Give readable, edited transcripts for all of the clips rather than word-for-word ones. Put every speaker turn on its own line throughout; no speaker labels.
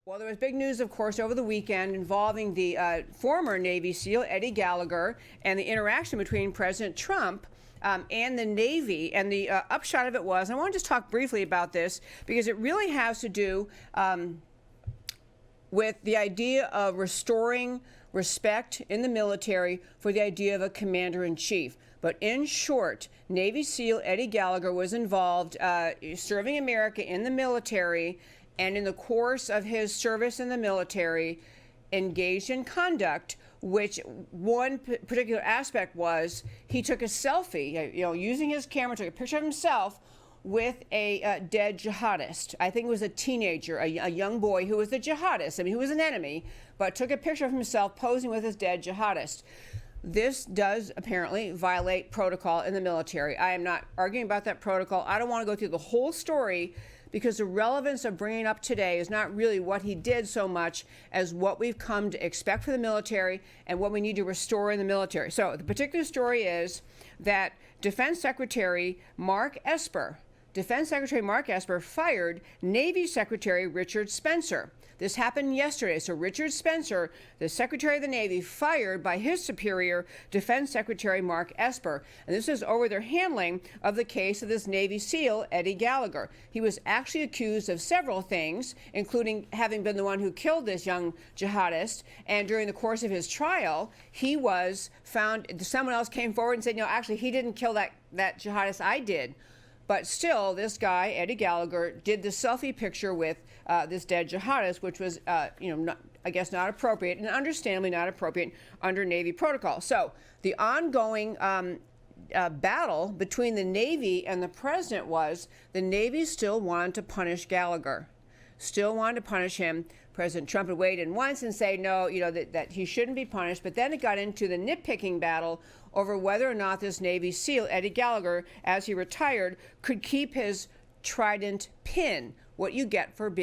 Well, there was big news, of course, over the weekend involving the former Navy SEAL, Eddie Gallagher, and the interaction between President Trump and the Navy. And the upshot of it was, and I want to just talk briefly about this because it really has to do with the idea of restoring respect in the military for the idea of a commander-in-chief. But in short, Navy SEAL Eddie Gallagher was involved serving America in the military, and in the course of his service in the military, engaged in conduct, which one particular aspect was he took a selfie, using his camera, took a picture of himself with a dead jihadist. I think it was a teenager, a young boy who was a jihadist. I mean, who was an enemy, but took a picture of himself posing with his dead jihadist. This does apparently violate protocol in the military. I am not arguing about that protocol. I don't want to go through the whole story because the relevance of bringing it up today is not really what he did so much as what we've come to expect for the military and what we need to restore in the military. So the particular story is that Defense Secretary Mark Esper fired Navy Secretary Richard Spencer. This happened yesterday. So Richard Spencer, the Secretary of the Navy, fired by his superior, Defense Secretary Mark Esper. And this is over their handling of the case of this Navy SEAL, Eddie Gallagher. He was actually accused of several things, including having been the one who killed this young jihadist. And during the course of his trial, he was found, someone else came forward and said, no, actually, he didn't kill that jihadist, I did. But still, this guy, Eddie Gallagher, did the selfie picture with this dead jihadist, which was, I guess, not appropriate, and understandably not appropriate under Navy protocol. So the ongoing battle between the Navy and the president was the Navy still wanted to punish Gallagher, still wanted to punish him. President Trump had weighed in once and say, no, that he shouldn't be punished. But then it got into the nitpicking battle over whether or not this Navy SEAL, Eddie Gallagher, as he retired, could keep his Trident pin, what you get for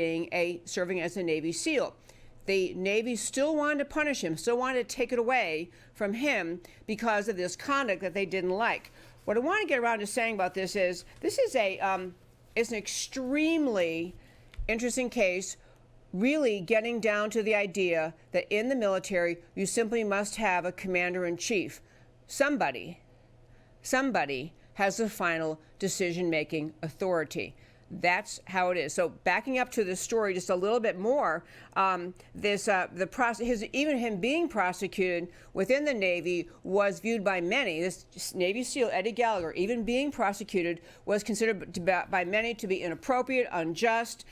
serving as a Navy SEAL. The Navy still wanted to punish him, still wanted to take it away from him because of this conduct that they didn't like. What I want to get around to saying about this is it's an extremely interesting case, really getting down to the idea that in the military, you simply must have a commander-in-chief. Somebody has the final decision-making authority. That's how it is. So backing up to the story just a little bit more, even him being prosecuted within the Navy was viewed by many. This Navy SEAL Eddie Gallagher, even being prosecuted, was considered by many to be inappropriate, unjust.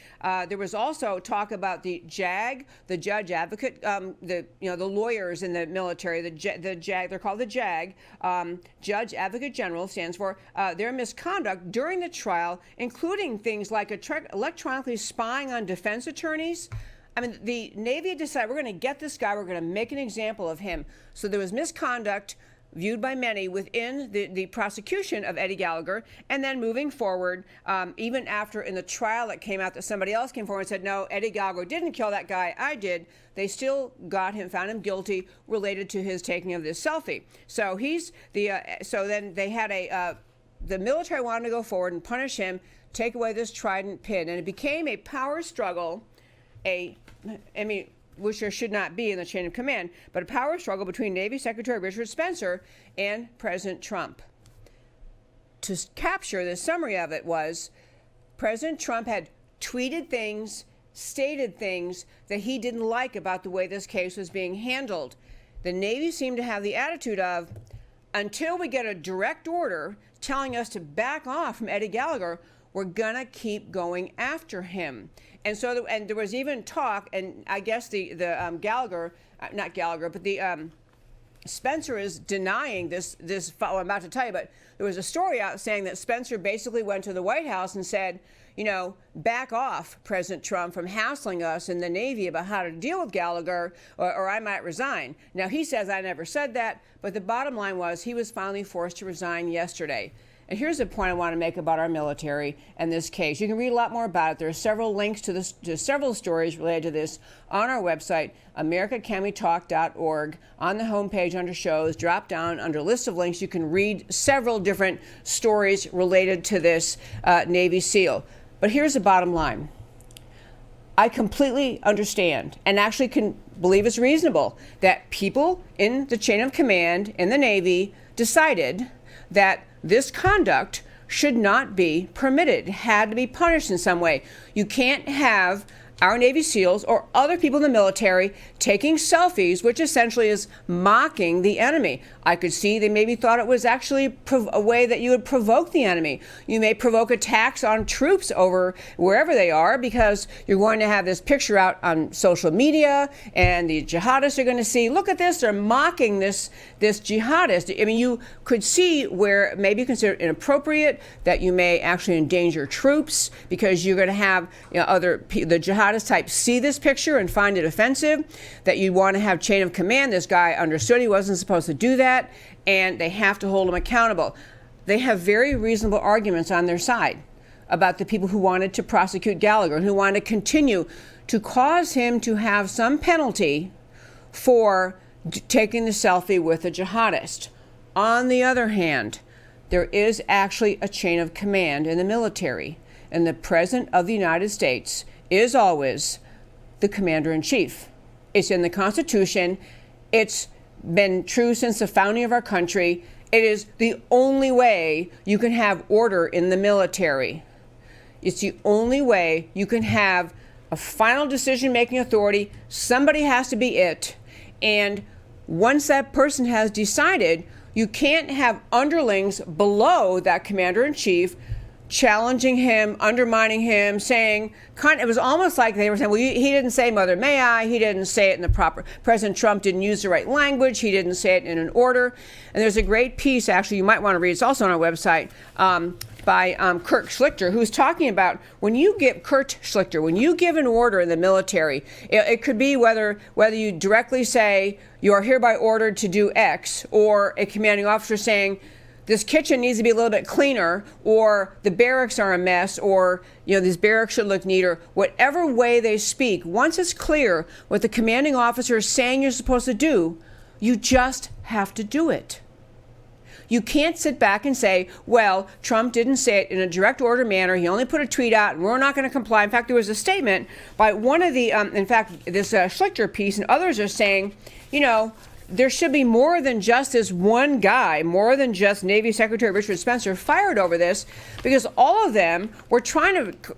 There was also talk about the JAG, the Judge Advocate, the lawyers in the military, the JAG. They're called the JAG, Judge Advocate General stands for their misconduct during the trial, including things like electronically spying on defense attorneys. I mean, the Navy had decided, we're going to get this guy, we're going to make an example of him. So there was misconduct viewed by many within the prosecution of Eddie Gallagher. And then moving forward, even after in the trial that came out that somebody else came forward and said, no, Eddie Gallagher didn't kill that guy, I did, they still found him guilty related to his taking of this selfie. So so then they had the military wanted to go forward and punish him, take away this Trident pin. And it became a power struggle, which there should not be in the chain of command, but a power struggle between Navy Secretary Richard Spencer and President Trump. To capture the summary of it was President Trump had tweeted things, stated things that he didn't like about the way this case was being handled. The Navy seemed to have the attitude of, until we get a direct order telling us to back off from Eddie Gallagher, we're gonna keep going after him. And so, and there was even talk, and I guess the Gallagher, not Gallagher, but the Spencer is denying this what I'm about to tell you, but there was a story out saying that Spencer basically went to the White House and said, back off, President Trump, from hassling us in the Navy about how to deal with Gallagher, or I might resign. Now, he says I never said that, but the bottom line was he was finally forced to resign yesterday. And here's a point I want to make about our military and this case. You can read a lot more about it. There are several links to several stories related to this on our website, americacanwetalk.org. On the homepage under shows, drop down under list of links. You can read several different stories related to this Navy SEAL. But here's the bottom line. I completely understand and actually can believe it's reasonable that people in the chain of command in the Navy decided that this conduct should not be permitted. It had to be punished in some way. You can't have our Navy SEALs or other people in the military taking selfies, which essentially is mocking the enemy. I could see they maybe thought it was actually a way that you would provoke the enemy. You may provoke attacks on troops over wherever they are because you're going to have this picture out on social media and the jihadists are going to see, look at this, they're mocking this jihadist. I mean, you could see where it may be considered inappropriate, that you may actually endanger troops because you're going to have the jihadist type see this picture and find it offensive, that you want to have chain of command. This guy understood he wasn't supposed to do that, and they have to hold him accountable. They have very reasonable arguments on their side about the people who wanted to prosecute Gallagher and who wanted to continue to cause him to have some penalty for taking the selfie with a jihadist. On the other hand, there is actually a chain of command in the military, and the President of the United States is always the Commander-in-Chief. It's in the Constitution. It's been true since the founding of our country. It is the only way you can have order in the military. It's the only way you can have a final decision-making authority. Somebody has to be it. And once that person has decided, you can't have underlings below that Commander-in-Chief challenging him, undermining him, saying, it was almost like they were saying, well, he didn't say Mother May I, he didn't say it in the proper, President Trump didn't use the right language, he didn't say it in an order. And there's a great piece, actually, you might want to read, it's also on our website, by Kurt Schlichter, who's talking about when you give an order in the military, it could be whether you directly say, you are hereby ordered to do X, or a commanding officer saying, this kitchen needs to be a little bit cleaner, or the barracks are a mess, or these barracks should look neater. Whatever way they speak, once it's clear what the commanding officer is saying you're supposed to do, you just have to do it. You can't sit back and say, well, Trump didn't say it in a direct order manner. He only put a tweet out, and we're not going to comply. In fact, there was a statement by one of the, this Schlichter piece, and others are saying, there should be more than just this one guy, more than just Navy Secretary Richard Spencer fired over this, because all of them were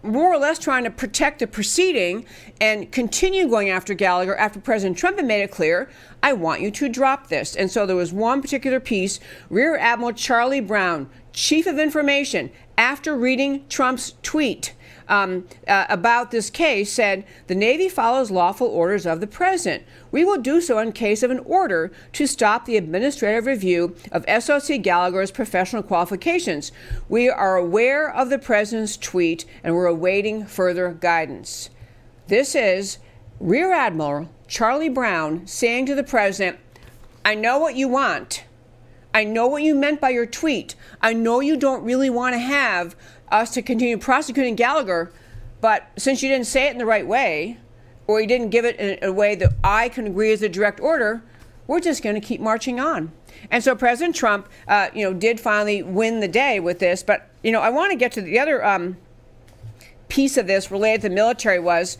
more or less trying to protect the proceeding and continue going after Gallagher after President Trump had made it clear, I want you to drop this. And so there was one particular piece, Rear Admiral Charlie Brown, Chief of Information, after reading Trump's tweet about this case, said, the Navy follows lawful orders of the President. We will do so in case of an order to stop the administrative review of SOC Gallagher's professional qualifications. We are aware of the President's tweet and we're awaiting further guidance. This is Rear Admiral Charlie Brown saying to the President, I know what you want. I know what you meant by your tweet. I know you don't really want to have us to continue prosecuting Gallagher, but since you didn't say it in the right way, or you didn't give it in a way that I can agree is a direct order, we're just going to keep marching on. And so President Trump, did finally win the day with this. But, I want to get to the other piece of this related to the military was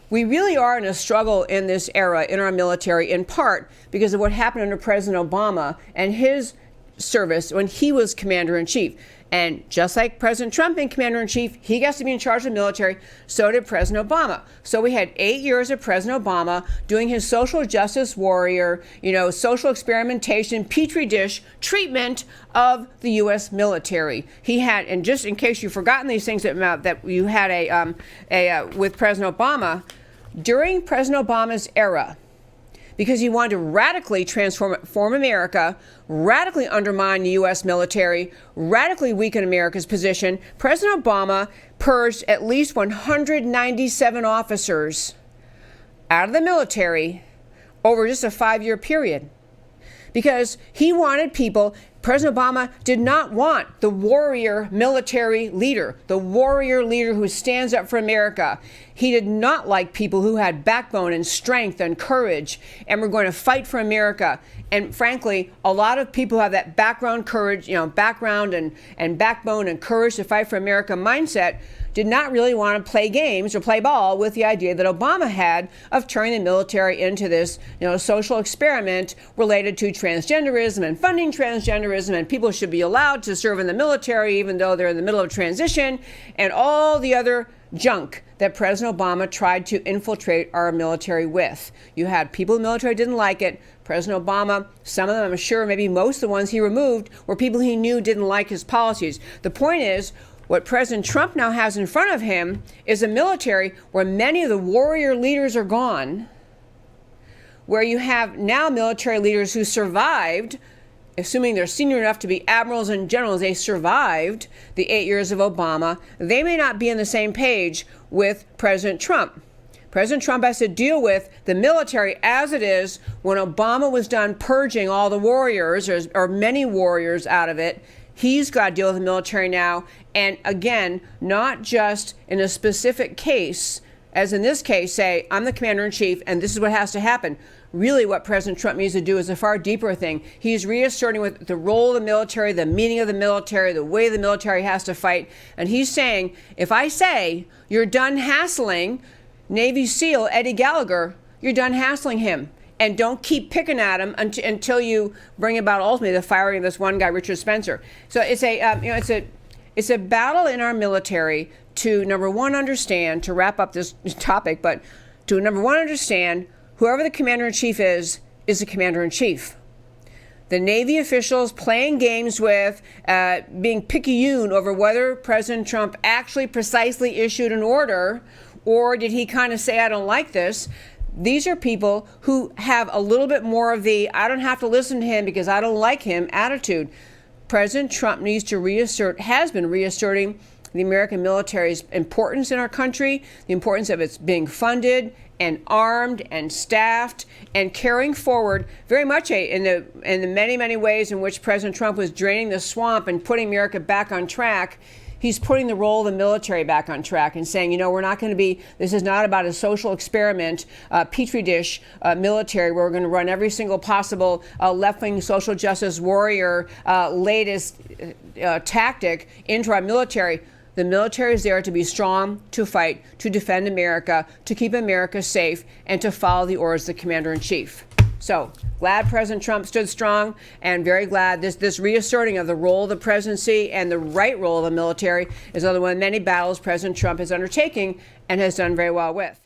we really are in a struggle in this era in our military, in part because of what happened under President Obama and his service when he was Commander-in-Chief. And just like President Trump being Commander-in-Chief, he gets to be in charge of the military, so did President Obama. So we had 8 years of President Obama doing his social justice warrior, social experimentation, petri dish treatment of the U.S. military. He had, and just in case you've forgotten these things that you had with President Obama, during President Obama's era, because he wanted to radically transform America, radically undermine the U.S. military, radically weaken America's position, President Obama purged at least 197 officers out of the military over just a 5-year period. Because he wanted people, President Obama did not want the warrior military leader, the warrior leader who stands up for America. He did not like people who had backbone and strength and courage and were going to fight for America. And frankly, a lot of people have that background courage, background and backbone and courage to fight for America mindset. did not really want to play games or play ball with the idea that Obama had of turning the military into this, social experiment related to transgenderism and funding transgenderism, and people should be allowed to serve in the military even though they're in the middle of transition, and all the other junk that President Obama tried to infiltrate our military with. You had people in the military didn't like it. President Obama, some of them, I'm sure, maybe most of the ones he removed were people he knew didn't like his policies. The point is, what President Trump now has in front of him is a military where many of the warrior leaders are gone, where you have now military leaders who survived, assuming they're senior enough to be admirals and generals, they survived the 8 years of Obama. They may not be on the same page with President Trump. President Trump has to deal with the military as it is when Obama was done purging all the warriors, or many warriors out of it. He's got to deal with the military now. And again, not just in a specific case, as in this case, say, I'm the commander in chief and this is what has to happen. Really, what President Trump needs to do is a far deeper thing. He's reasserting with the role of the military, the meaning of the military, the way the military has to fight. And he's saying, if I say you're done hassling Navy SEAL Eddie Gallagher, you're done hassling him. And don't keep picking at him until you bring about ultimately the firing of this one guy, Richard Spencer. So it's a battle in our military to, number one, understand, to wrap up this topic, but to, number one, understand whoever the commander-in-chief is the commander-in-chief. The Navy officials playing games with, being picayune over whether President Trump actually precisely issued an order, or did he kind of say, I don't like this? These are people who have a little bit more of the, I don't have to listen to him because I don't like him attitude. President Trump needs to has been reasserting the American military's importance in our country, the importance of its being funded and armed and staffed and carrying forward very much in the many, many ways in which President Trump was draining the swamp and putting America back on track. He's putting the role of the military back on track and saying, we're not going to be, this is not about a social experiment, petri dish military where we're going to run every single possible left-wing social justice warrior latest tactic into our military. The military is there to be strong, to fight, to defend America, to keep America safe, and to follow the orders of the commander-in-chief. So glad President Trump stood strong, and very glad this reasserting of the role of the presidency and the right role of the military is another one of many battles President Trump is undertaking and has done very well with.